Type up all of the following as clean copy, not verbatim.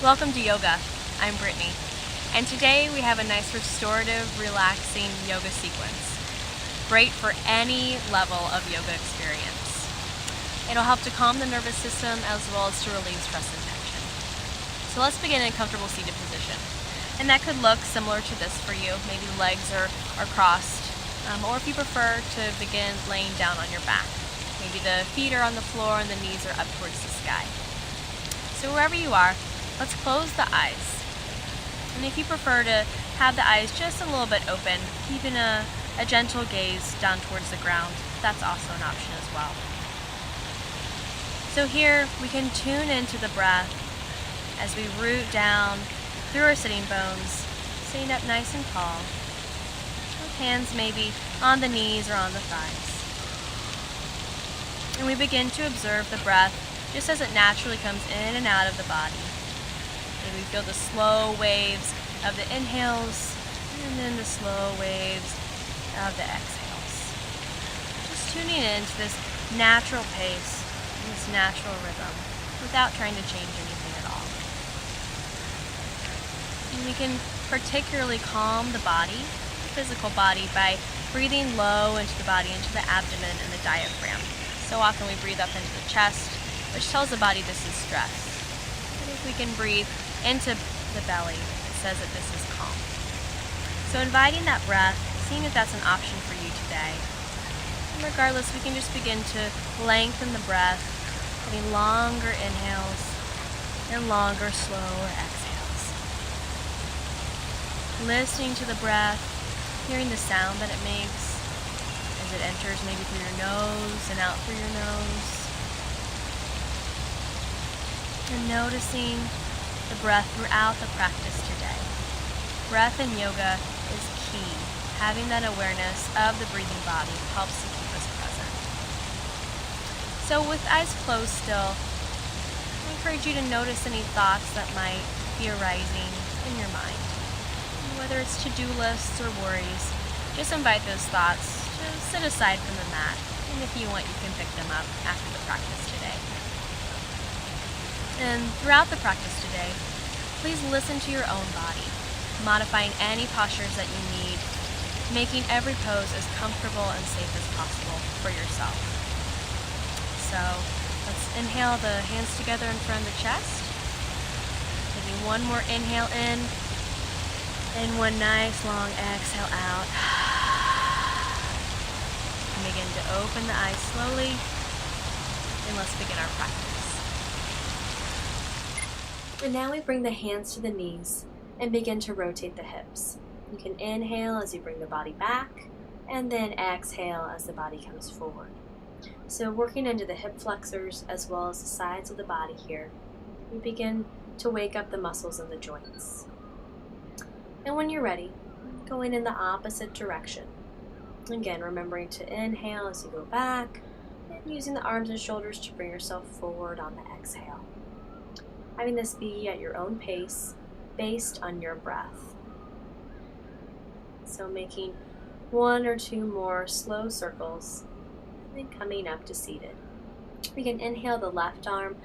Welcome to yoga. I'm Brittany, and today we have a nice restorative, relaxing yoga sequence. Great for any level of yoga experience. It'll help to calm the nervous system as well as to relieve stress and tension. So let's begin in a comfortable seated position. And that could look similar to this for you. Maybe the legs are crossed, or if you prefer to begin laying down on your back. Maybe the feet are on the floor and the knees are up towards the sky. So wherever you are, let's close the eyes. And if you prefer to have the eyes just a little bit open, keeping a gentle gaze down towards the ground, that's also an option as well. So here we can tune into the breath as we root down through our sitting bones, sitting up nice and tall, with hands maybe on the knees or on the thighs. And we begin to observe the breath just as it naturally comes in and out of the body. Maybe we feel the slow waves of the inhales and then the slow waves of the exhales. Just tuning into this natural pace, this natural rhythm, without trying to change anything at all. And we can particularly calm the body, the physical body, by breathing low into the body, into the abdomen and the diaphragm. So often we breathe up into the chest, which tells the body this is stress. And if we can breathe into the belly, it says that this is calm. So inviting that breath, seeing if that's an option for you today. And regardless, we can just begin to lengthen the breath, getting longer inhales and longer, slower exhales. Listening to the breath, hearing the sound that it makes as it enters maybe through your nose and out through your nose. And noticing the breath throughout the practice today. Breath in yoga is key. Having that awareness of the breathing body helps to keep us present. So with eyes closed still, I encourage you to notice any thoughts that might be arising in your mind. Whether it's to-do lists or worries, just invite those thoughts to sit aside from the mat. And if you want, you can pick them up after the practice today. And throughout the practice today, please listen to your own body, modifying any postures that you need, making every pose as comfortable and safe as possible for yourself. So let's inhale the hands together in front of the chest. Taking one more inhale in, and one nice long exhale out. And begin to open the eyes slowly, and let's begin our practice. And now we bring the hands to the knees and begin to rotate the hips. You can inhale as you bring the body back, and then exhale as the body comes forward. So working into the hip flexors as well as the sides of the body here, we begin to wake up the muscles in the joints. And when you're ready, going in the opposite direction. Again, remembering to inhale as you go back, and using the arms and shoulders to bring yourself forward on the exhale. Having this be at your own pace, based on your breath. So making one or two more slow circles, and then coming up to seated. We can inhale the left arm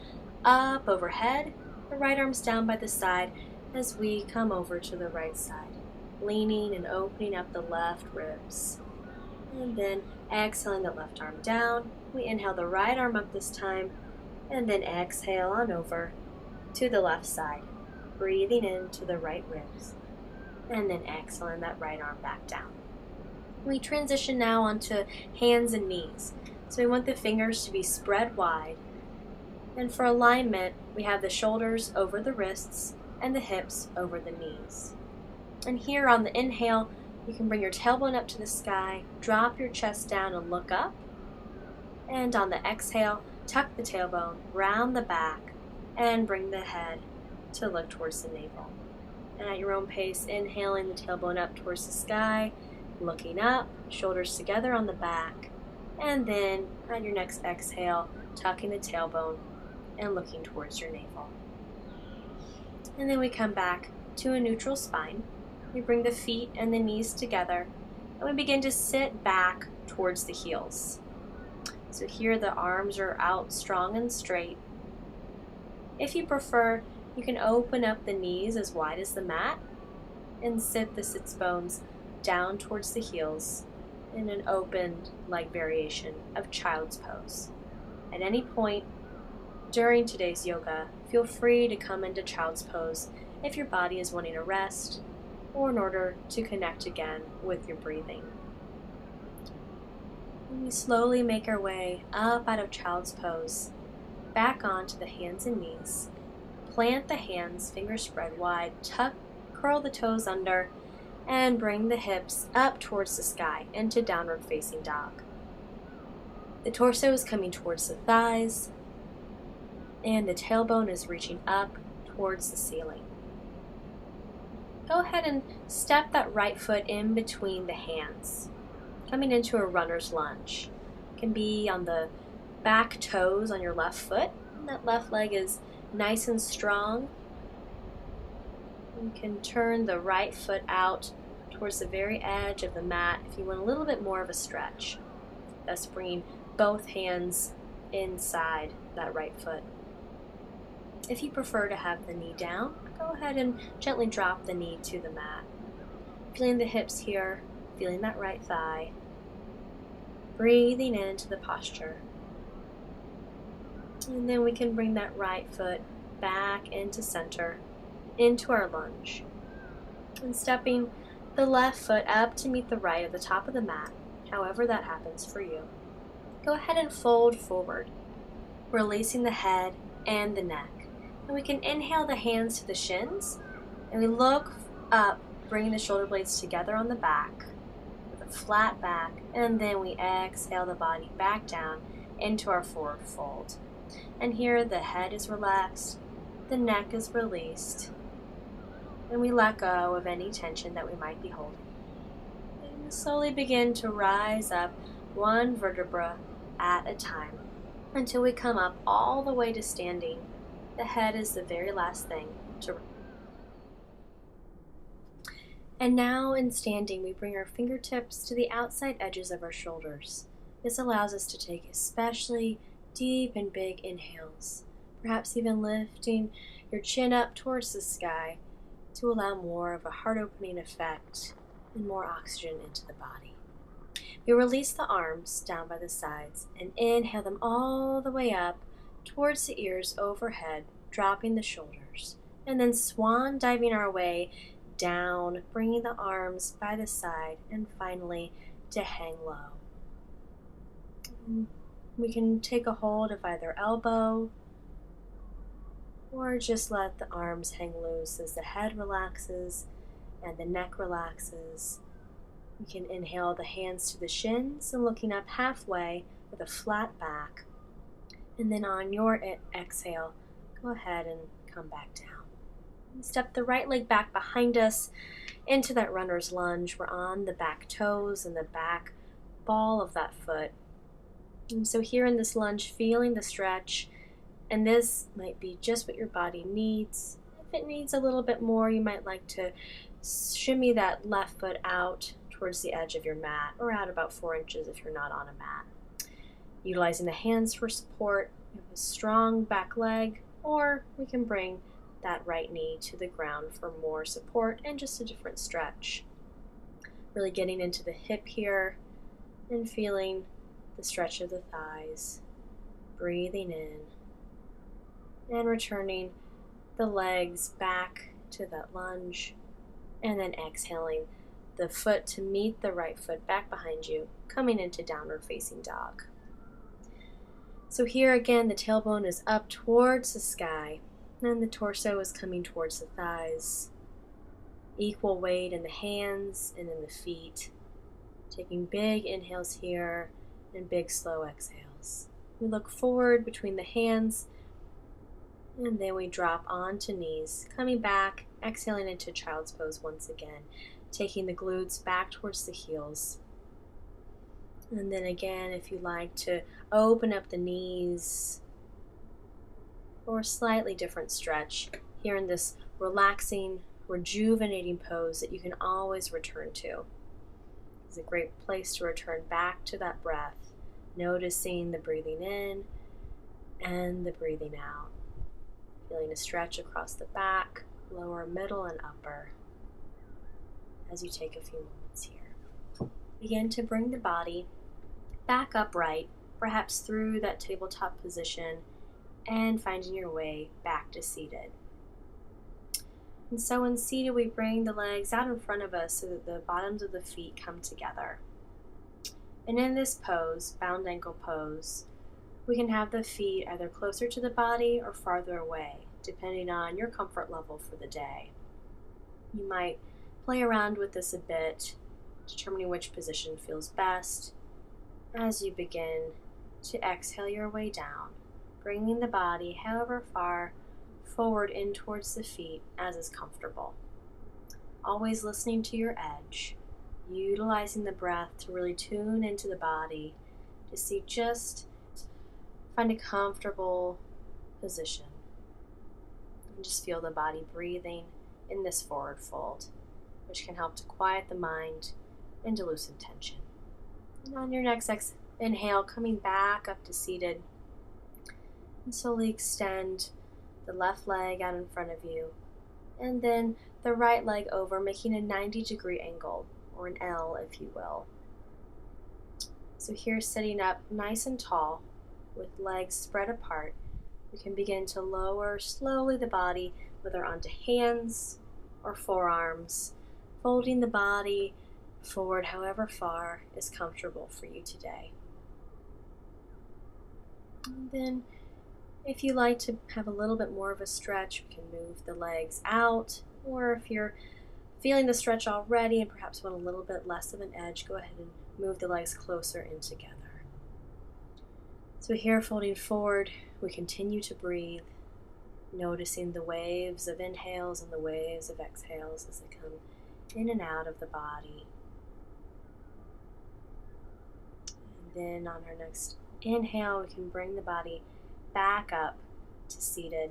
up overhead, the right arm's down by the side as we come over to the right side, leaning and opening up the left ribs. And then exhaling the left arm down. We inhale the right arm up this time, and then exhale on over to the left side, breathing into the right ribs, and then exhaling that right arm back down. We transition now onto hands and knees. So we want the fingers to be spread wide, and for alignment, we have the shoulders over the wrists and the hips over the knees. And here on the inhale, you can bring your tailbone up to the sky, drop your chest down and look up, and on the exhale, tuck the tailbone, round the back, and bring the head to look towards the navel. And at your own pace, inhaling the tailbone up towards the sky, looking up, shoulders together on the back, and then at your next exhale, tucking the tailbone and looking towards your navel. And then we come back to a neutral spine. We bring the feet and the knees together, and we begin to sit back towards the heels. So here the arms are out strong and straight. If you prefer, You can open up the knees as wide as the mat and sit the sits bones down towards the heels in an opened leg variation of child's pose. At any point during today's yoga, feel free to come into child's pose if your body is wanting a rest or in order to connect again with your breathing. And we slowly make our way up out of child's pose, back onto the hands and knees. Plant the hands, fingers spread wide, curl the toes under, and bring the hips up towards the sky into downward facing dog. The torso is coming towards the thighs, and the tailbone is reaching up towards the ceiling. Go ahead and step that right foot in between the hands, coming into a runner's lunge. It can be on the back toes on your left foot, and that left leg is nice and strong. You can turn the right foot out towards the very edge of the mat if you want a little bit more of a stretch. Thus bringing both hands inside that right foot. If you prefer to have the knee down, go ahead and gently drop the knee to the mat. Feeling the hips here, feeling that right thigh. Breathing into the posture. And then we can bring that right foot back into center, into our lunge. And stepping the left foot up to meet the right at the top of the mat, however that happens for you. Go ahead and fold forward, releasing the head and the neck. And we can inhale the hands to the shins, and we look up, bringing the shoulder blades together on the back with a flat back, and then we exhale the body back down into our forward fold. And here the head is relaxed, the neck is released, and we let go of any tension that we might be holding. And we slowly begin to rise up one vertebra at a time until we come up all the way to standing. The head is the very last thing to. And now in standing, we bring our fingertips to the outside edges of our shoulders. This allows us to take especially deep and big inhales, perhaps even lifting your chin up towards the sky to allow more of a heart-opening effect and more oxygen into the body. We release the arms down by the sides and inhale them all the way up towards the ears overhead, dropping the shoulders, and then swan diving our way down, bringing the arms by the side, and finally to hang low. We can take a hold of either elbow or just let the arms hang loose as the head relaxes and the neck relaxes. We can inhale the hands to the shins and looking up halfway with a flat back. And then on your exhale, go ahead and come back down. Step the right leg back behind us into that runner's lunge. We're on the back toes and the back ball of that foot. And so here in this lunge, feeling the stretch, and this might be just what your body needs. If it needs a little bit more, you might like to shimmy that left foot out towards the edge of your mat, or out about 4 inches if you're not on a mat. Utilizing the hands for support, you have a strong back leg, or we can bring that right knee to the ground for more support and just a different stretch. Really getting into the hip here and feeling the stretch of the thighs. Breathing in and returning the legs back to that lunge, and then exhaling the foot to meet the right foot back behind you, coming into downward facing dog. So here again, the tailbone is up towards the sky, and the torso is coming towards the thighs. Equal weight in the hands and in the feet. Taking big inhales here and big slow exhales. We look forward between the hands, and then we drop onto knees, coming back, exhaling into child's pose once again, taking the glutes back towards the heels. And then again, if you like to open up the knees for a slightly different stretch here in this relaxing, rejuvenating pose that you can always return to. It's a great place to return back to that breath, noticing the breathing in and the breathing out. Feeling a stretch across the back, lower, middle, and upper as you take a few moments here. Begin to bring the body back upright, perhaps through that tabletop position, and finding your way back to seated. And so when seated, we bring the legs out in front of us so that the bottoms of the feet come together. And in this pose, bound ankle pose, we can have the feet either closer to the body or farther away, depending on your comfort level for the day. You might play around with this a bit, determining which position feels best as you begin to exhale your way down, bringing the body however far forward in towards the feet as is comfortable. Always listening to your edge, utilizing the breath to really tune into the body to see just find a comfortable position. And just feel the body breathing in this forward fold, which can help to quiet the mind and to loosen tension. And on your next inhale, coming back up to seated, and slowly extend the left leg out in front of you, and then the right leg over, making a 90-degree angle, or an L if you will. So here, sitting up nice and tall with legs spread apart, we can begin to lower slowly the body, whether onto hands or forearms, folding the body forward however far is comfortable for you today. And then if you like to have a little bit more of a stretch, we can move the legs out, or if you're feeling the stretch already and perhaps want a little bit less of an edge, go ahead and move the legs closer in together. So here, folding forward, we continue to breathe, noticing the waves of inhales and the waves of exhales as they come in and out of the body. And then on our next inhale, we can bring the body back up to seated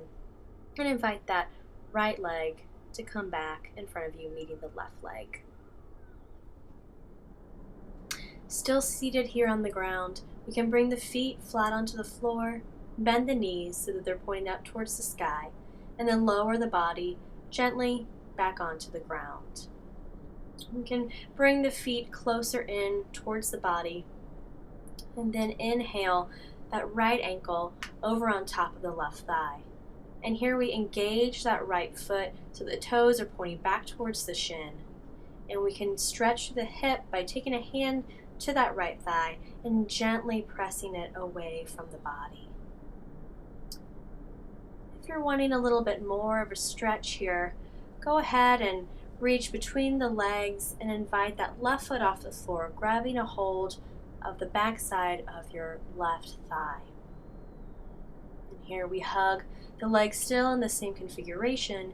and invite that right leg to come back in front of you, meeting the left leg. Still seated here on the ground, we can bring the feet flat onto the floor, bend the knees so that they're pointing up towards the sky, and then lower the body gently back onto the ground. We can bring the feet closer in towards the body, and then inhale that right ankle over on top of the left thigh. And here we engage that right foot so the toes are pointing back towards the shin. And we can stretch the hip by taking a hand to that right thigh and gently pressing it away from the body. If you're wanting a little bit more of a stretch here, go ahead and reach between the legs and invite that left foot off the floor, grabbing a hold of the backside of your left thigh. And here we hug the legs still in the same configuration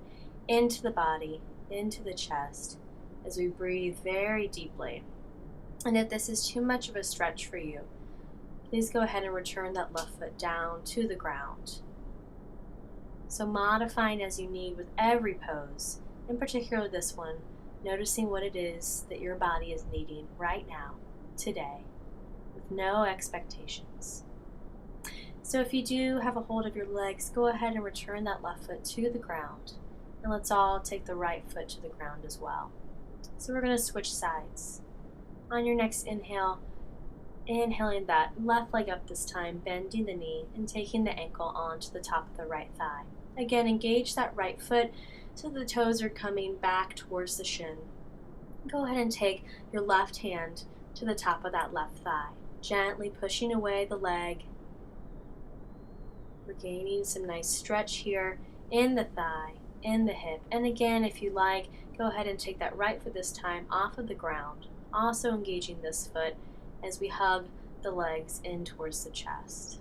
into the body, into the chest, as we breathe very deeply. And if this is too much of a stretch for you, please go ahead and return that left foot down to the ground. So modifying as you need with every pose, in particular this one, noticing what it is that your body is needing right now, today, with no expectations. So if you do have a hold of your legs, go ahead and return that left foot to the ground. And let's all take the right foot to the ground as well. So we're going to switch sides. On your next inhale, inhaling that left leg up this time, bending the knee and taking the ankle onto the top of the right thigh. Again, engage that right foot so the toes are coming back towards the shin. Go ahead and take your left hand to the top of that left thigh, gently pushing away the leg. We're gaining some nice stretch here in the thigh, in the hip. And again, if you like, go ahead and take that right foot this time off of the ground, also engaging this foot as we hug the legs in towards the chest.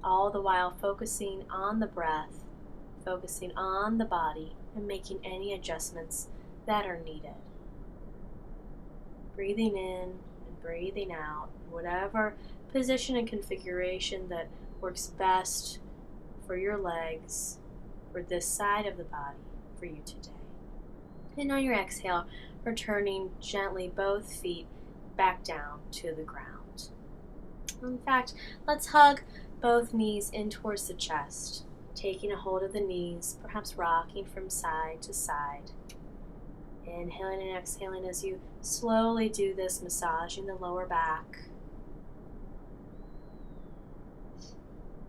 All the while focusing on the breath, focusing on the body, and making any adjustments that are needed. Breathing in and breathing out, whatever position and configuration that works best for your legs, for this side of the body, for you today. And on your exhale, returning gently both feet back down to the ground. In fact, let's hug both knees in towards the chest. taking a hold of the knees, perhaps rocking from side to side. Inhaling and exhaling as you slowly do this, massaging the lower back.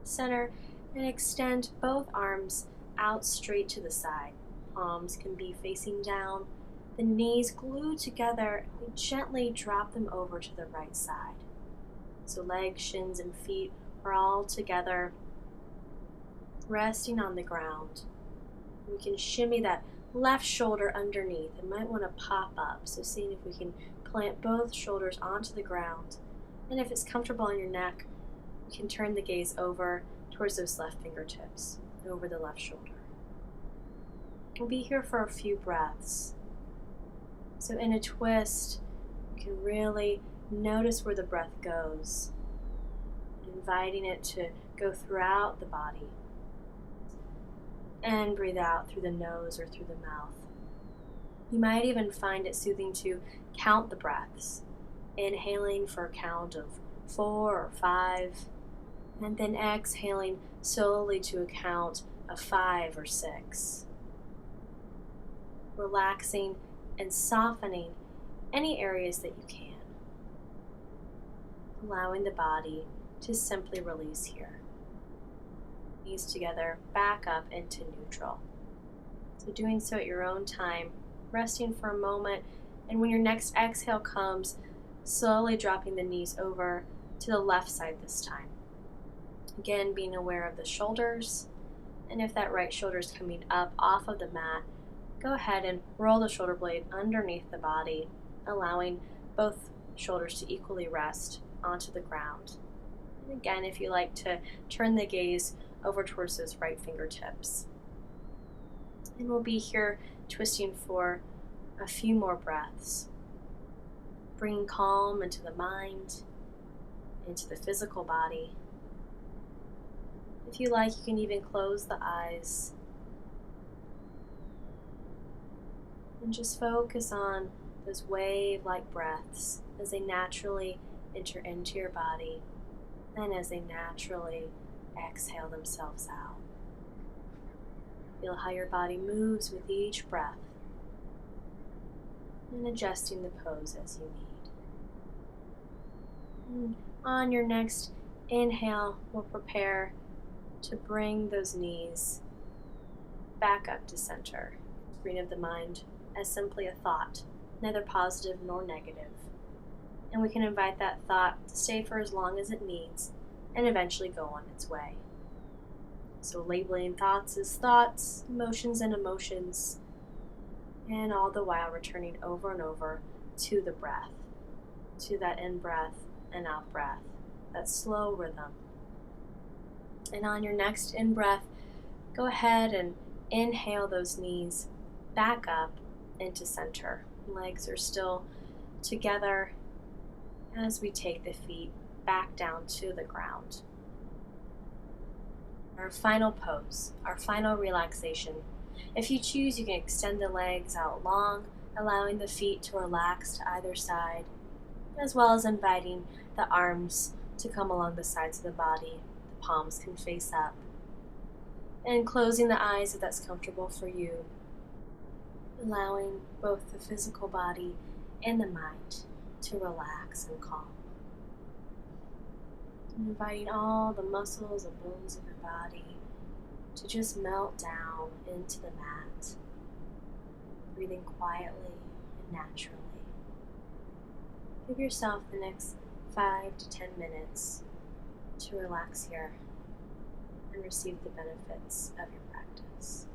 Center and extend both arms out straight to the side. Palms can be facing down. The knees glued together. We gently drop them over to the right side. So legs, shins, and feet are all together, resting on the ground. We can shimmy that left shoulder underneath. It might want to pop up. So seeing if we can plant both shoulders onto the ground. And if it's comfortable on your neck, you can turn the gaze over towards those left fingertips, over the left shoulder. We'll be here for a few breaths. So in a twist, you can really notice where the breath goes, inviting it to go throughout the body. And breathe out through the nose or through the mouth. You might even find it soothing to count the breaths, inhaling for a count of 4 or 5, and then exhaling slowly to a count of 5 or 6. Relaxing and softening any areas that you can. Allowing the body to simply release here. Knees together, back up into neutral. So doing so at your own time, resting for a moment, and when your next exhale comes, slowly dropping the knees over to the left side this time. Again, being aware of the shoulders, and if that right shoulder is coming up off of the mat, go ahead and roll the shoulder blade underneath the body, allowing both shoulders to equally rest onto the ground. And again, if you like to turn the gaze over towards those right fingertips. And we'll be here twisting for a few more breaths. Bringing calm into the mind, into the physical body. If you like, you can even close the eyes. And just focus on those wave-like breaths as they naturally enter into your body and as they naturally exhale themselves out. Feel how your body moves with each breath and adjusting the pose as you need. And on your next inhale, we'll prepare to bring those knees back up to center. Screen of the mind as simply a thought, neither positive nor negative. And we can invite that thought to stay for as long as it needs and eventually go on its way. So labeling thoughts as thoughts, emotions and emotions, and all the while returning over and over to the breath, to that in breath and out breath, that slow rhythm. And on your next in breath, go ahead and inhale those knees back up into center. Legs are still together as we take the feet back down to the ground. Our final pose, our final relaxation. If you choose, you can extend the legs out long, allowing the feet to relax to either side, as well as inviting the arms to come along the sides of the body. The palms can face up. And closing the eyes if that's comfortable for you, allowing both the physical body and the mind to relax and calm. And inviting all the muscles and bones of your body to just melt down into the mat, breathing quietly and naturally. Give yourself the next 5 to 10 minutes to relax here and receive the benefits of your practice.